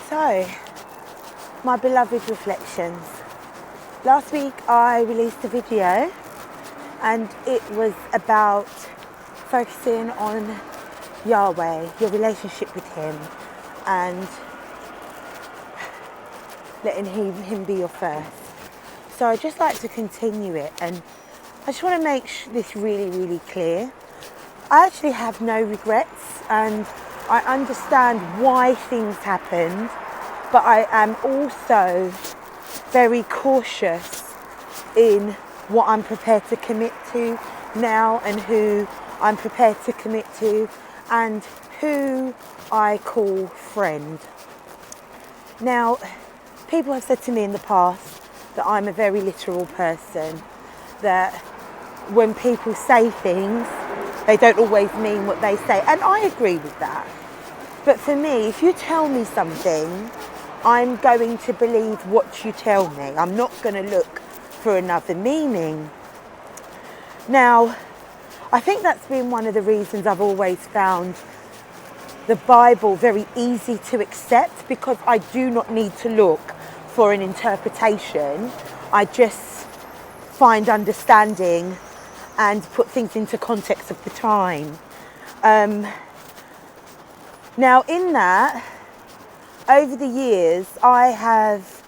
So, my beloved reflections. Last week I released a video and it was about focusing on Yahweh, your relationship with him, and letting him be your first. So I'd just like to continue it, and I just want to make this really, really clear. I actually have no regrets, and I understand why things happened, but I am also very cautious in what I'm prepared to commit to now, and who I'm prepared to commit to, and who I call friend. Now, people have said to me in the past that I'm a very literal person, that when people say things, they don't always mean what they say, and I agree with that. But for me, if you tell me something, I'm going to believe what you tell me. I'm not going to look for another meaning. Now, I think that's been one of the reasons I've always found the Bible very easy to accept, because I do not need to look for an interpretation. I just find understanding and put things into context of the time. Now, in that, over the years, I have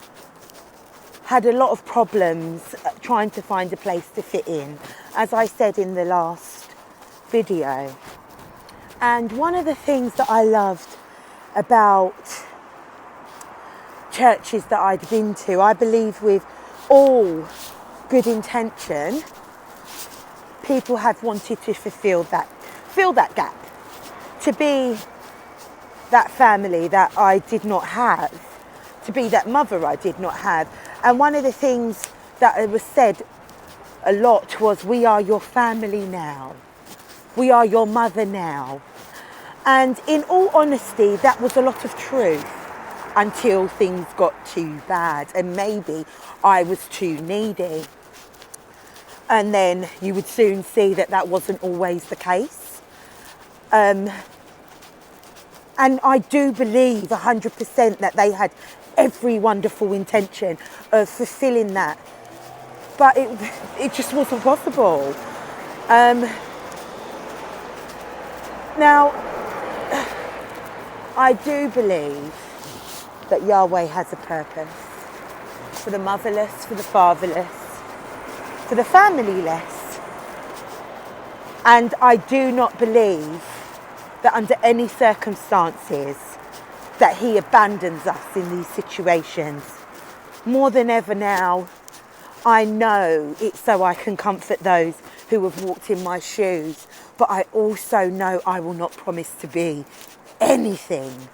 had a lot of problems trying to find a place to fit in, as I said in the last video. And one of the things that I loved about churches that I'd been to, I believe with all good intention, people have wanted to fill that gap, to be that family that I did not have, to be that mother I did not have. And one of the things that was said a lot was, we are your family now. We are your mother now. And in all honesty, that was a lot of truth until things got too bad and maybe I was too needy. And then you would soon see that that wasn't always the case. And I do believe 100% that they had every wonderful intention of fulfilling that. But it just wasn't possible. Now, I do believe that Yahweh has a purpose for the motherless, for the fatherless, for the familyless. And I do not believe that under any circumstances that he abandons us in these situations. More than ever now, I know it's so I can comfort those who have walked in my shoes, but I also know I will not promise to be anything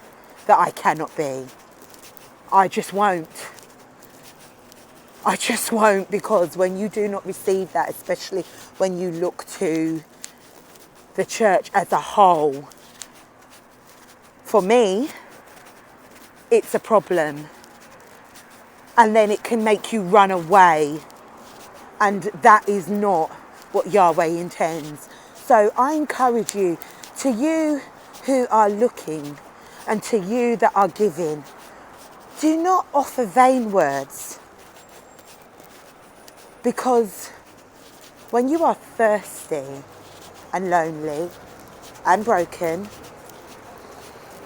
that I cannot be. I just won't. I just won't, because when you do not receive that, especially when you look to the church as a whole, for me, it's a problem. And then it can make you run away. And that is not what Yahweh intends. So I encourage you, to you who are looking and to you that are giving, do not offer vain words. Because when you are thirsty and lonely and broken,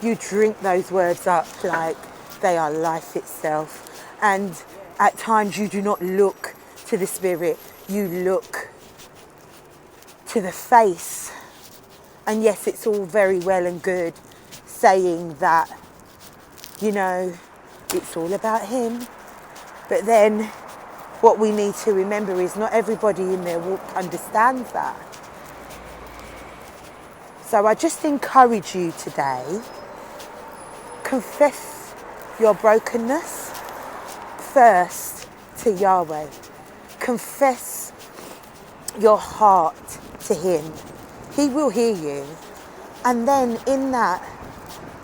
you drink those words up like they are life itself. And at times you do not look to the Spirit, you look to the face. And yes, it's all very well and good saying that, you know, it's all about him. But then what we need to remember is not everybody in their walk understands that. So I just encourage you today, confess your brokenness first to Yahweh. Confess your heart to him. He will hear you. And then in that,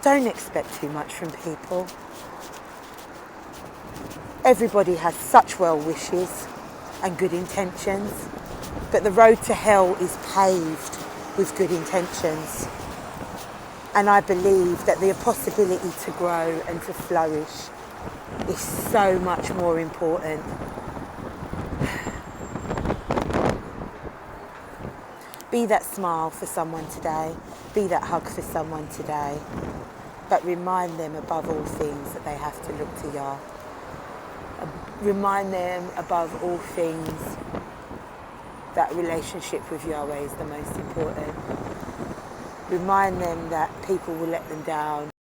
don't expect too much from people. Everybody has such well wishes and good intentions, but the road to hell is paved with good intentions. And I believe that the possibility to grow and to flourish is so much more important. Be that smile for someone today. Be that hug for someone today. But remind them above all things that they have to look to Yah. Remind them above all things that relationship with Yahweh is the most important. Remind them that people will let them down.